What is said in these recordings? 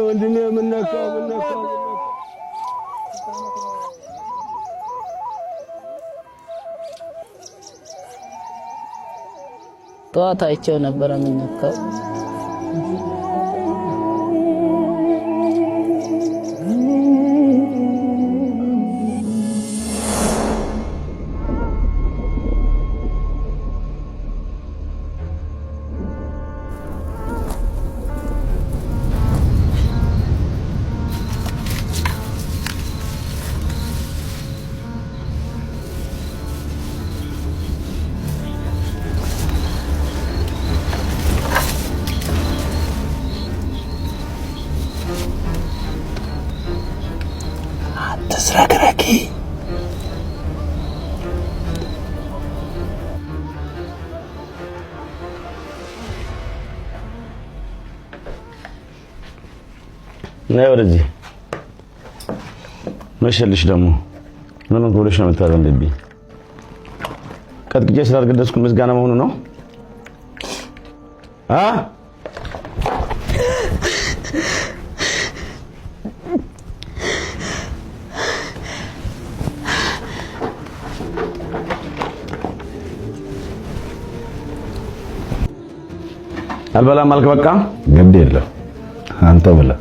ወንድሜ ምን ነካው ጠዋት አይቼው ነበር ምን ነካው تسرقركي لا ورجي مشلش دمو من نقولش ነው የምታዘንብኝ ቀጥቅጬ ስላልገደስኩ ምስጋና መሆኑ ነው አልበላም አልክ በቃ ግድ የለም አንተ ብላ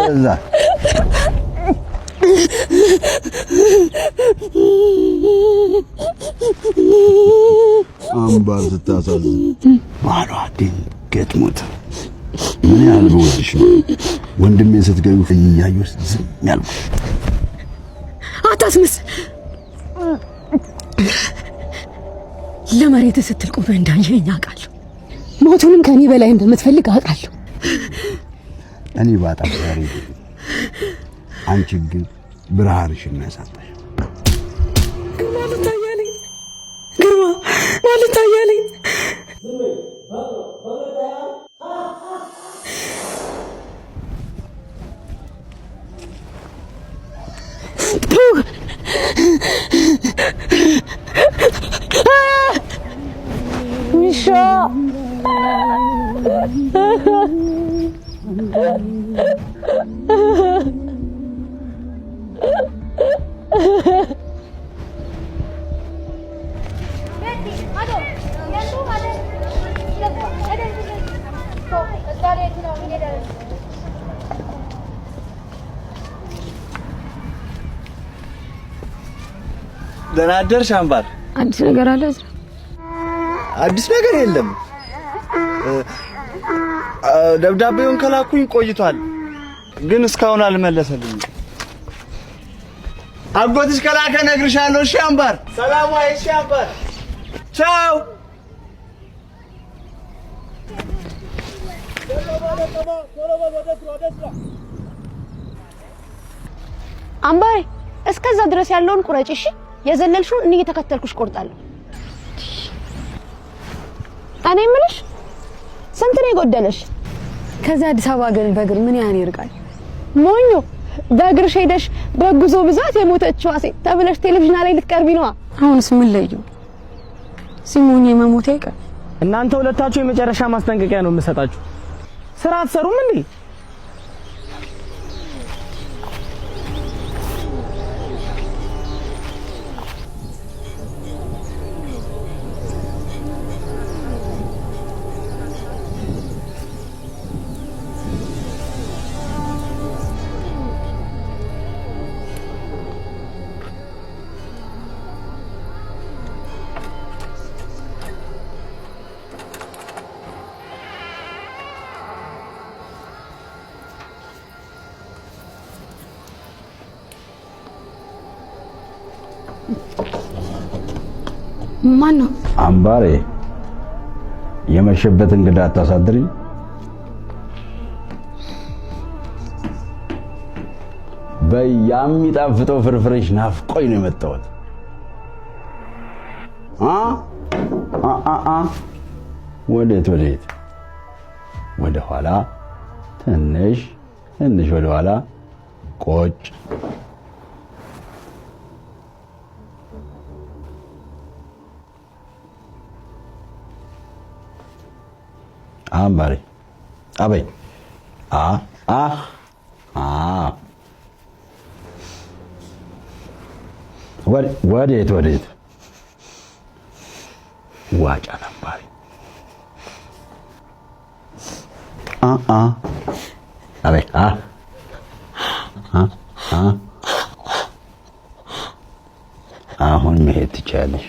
بزاف አምባር ስታሳዝን ባሏ ድንገት ሞተ። ምን ያህል በወድሽ ነው ወንድሜን ስትገኙ እያየሁ ዝም ያልኩሽ። አታስመስል። ለመሬት ስትል ቆመህ እንዳየኸኝ አውቃለሁ። ሞቱንም ከኔ በላይ እንደምትፈልግ አውቃለሁ። እኔ ባጣሽ ዛሬ አንቺ ግን ብርሃንሽን ያሳጣሽ። ግርማ ማለት ታያለኝ ሚሻ ደህና አደርሽ አምባር። አዲስ ነገር አለ? አዲስ ነገር የለም። ደብዳቤውን ከላኩኝ ቆይቷል፣ ግን እስካሁን አልመለሰልኝም። አጎትሽ ከላከ እነግርሻለሁ። እሺ አምባር፣ ሰላም ዋይ። እሺ አምባር፣ ቻው። አምባሬ እስከዛ ድረስ ያለውን ቁረጭ። እሺ የዘለልሽውን እኔ እየተከተልኩሽ ቆርጣለሁ። እኔ የምልሽ ስንት ነው የጎደለሽ? ከዛ አዲስ አበባ ግን በእግር ምን ያህል ይርቃል? ሞኞ በእግርሽ ሄደሽ በጉዞ ብዛት የሞተችው ሴት ተብለሽ ቴሌቪዥን ላይ ልትቀርቢ ነው። አሁንስ ምን ለየው? ሲሞኝ መሞቴ አይቀር። እናንተ ሁለታችሁ የመጨረሻ ማስጠንቀቂያ ነው የምሰጣችሁ። ስራ አትሰሩም እንዴ? ማን ነው? አምባሬ የመሸበት እንግዳ አታሳድሪ። በያሚጣፍጠው ፍርፍርሽ ናፍቆኝ ነው የመጣሁት። ወዴት ወደ ኋላ ትንሽ ወደ ኋላ ቆጭ አምባሬ አበይ ወዴት ዋጫ አምባሬ አበይ አሁን መሄድ ትችያለሽ።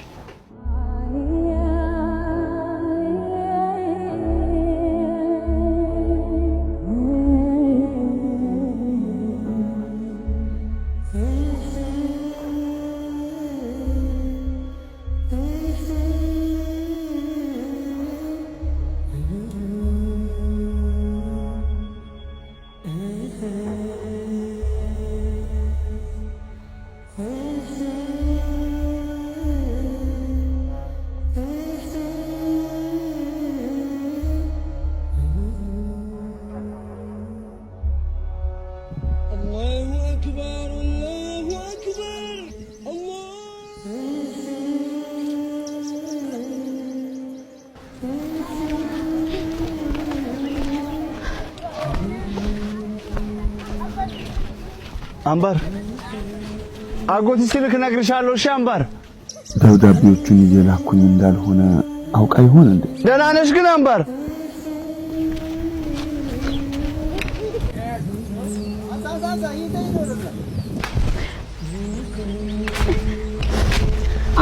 አምባር አጎት ሲልክ ነግርሻለሁ። እሺ አምባር ደብዳቤዎቹን እየላኩኝ እንዳልሆነ አውቃ ይሆን እንዴ? ደህና ነሽ ግን አምባር?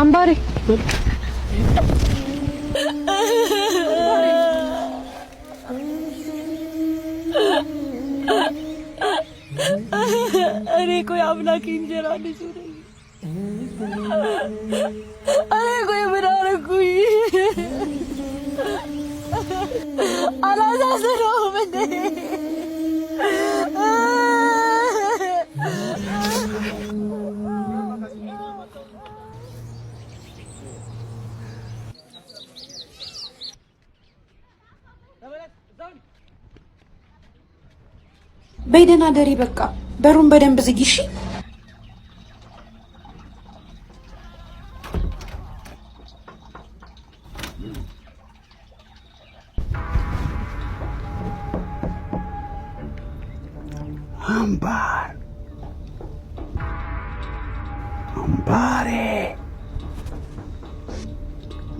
አምባሬ እኔ ቆይ አምላክ እንጀራ ልጅ ነኝ። እኔ ቆይ ምን አደረኩኝ? አላሳዝነውም እንዴ? በይደና ደሪ በቃ በሩን በደንብ ዝጊ እሺ። አምባሬ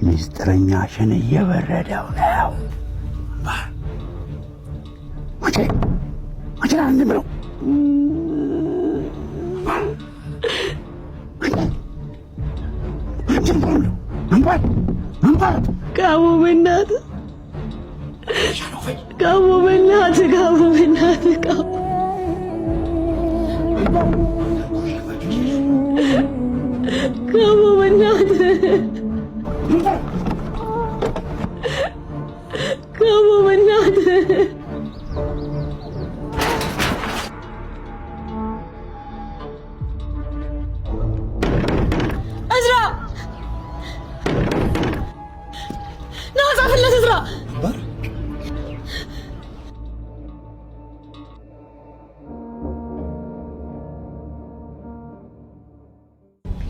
ሚስጥረኛሽን እየበረደው ነው። አንድ ብለው ጋሞ በእናትህ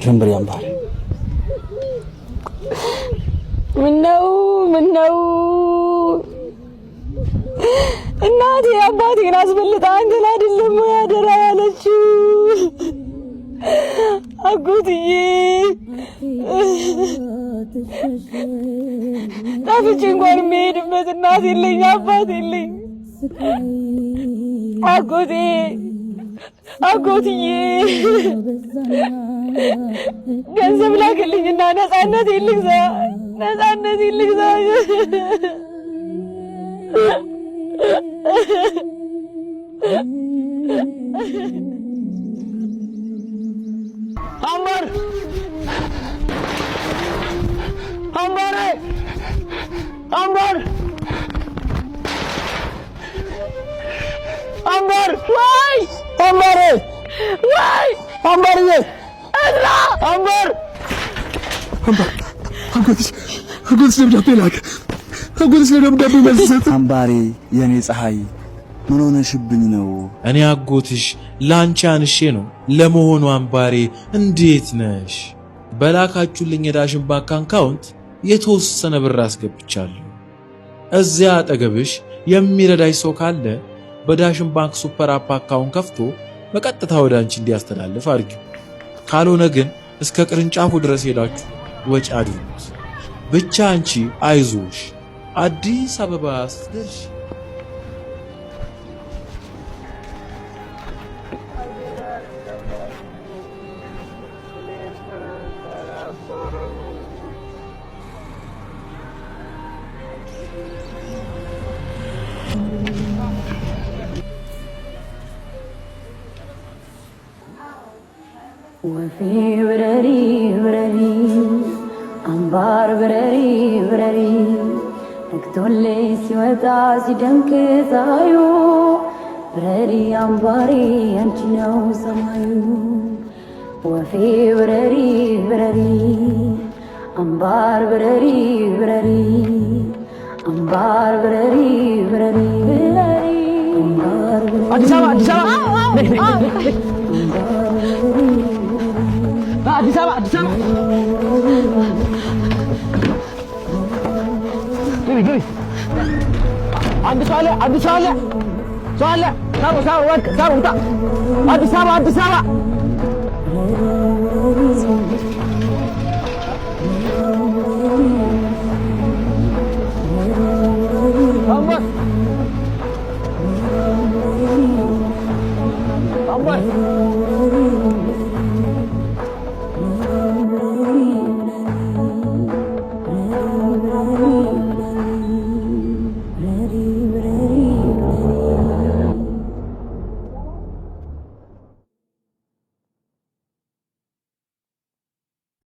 ጀምበሪ አምባሬ ምነው እናቴ አባቴን አስበልጣ አንተን አይደለም ያደራ ያለችው? አጎትዬ ጠፍቼ እንኳን የምሄድበት እናት የለኝ አባት የለኝ። አጎትዬ ገንዘብ ላክልኝና ነፃነት ይልግዛ አምባር ወይ አምባርዬ እዝራ አምባር አጎትሽ ደብዳቤ ላከ። አጎትሽ ደብዳቤ መልሰት። አምባሬ የኔ ፀሐይ ምን ሆነሽብኝ ነው? እኔ አጎትሽ ላንቺ አንሼ ነው። ለመሆኑ አምባሬ እንዴት ነሽ? በላካችሁልኝ የዳሽን ባንክ አካውንት የተወሰነ ብር አስገብቻለሁ። እዚያ አጠገብሽ የሚረዳሽ ሰው ካለ በዳሽን ባንክ ሱፐር አፕ አካውንት ከፍቶ በቀጥታ ወደ አንቺ እንዲያስተላልፍ አድርጊው። ካልሆነ ግን እስከ ቅርንጫፉ ድረስ ሄዳችሁ ወጪ አድርጉት። ብቻ አንቺ አይዞሽ፣ አዲስ አበባ ስትደርሺ ወፌ ብረሪ ብረሪ አምባር ብረሪ ብረሪ ነግቶልኝ ሲወጣ ሲደምቅ ፀሐዩ ብረሪ አምባሬ አንቺ ነው ሰማዩ። ወፌ ብረሪ ብረሪ አምባር ብረሪ ብረሪ አምባር ብረሪ ብረሪ አምባር ብረሪ አዲስ አበባ አዲስ አበባ አዲስ አበባ ግቢ አንድ ሰው አለ ሳቡ ወርቅ ሳቡ ውጣ አዲስ አበባ አምባር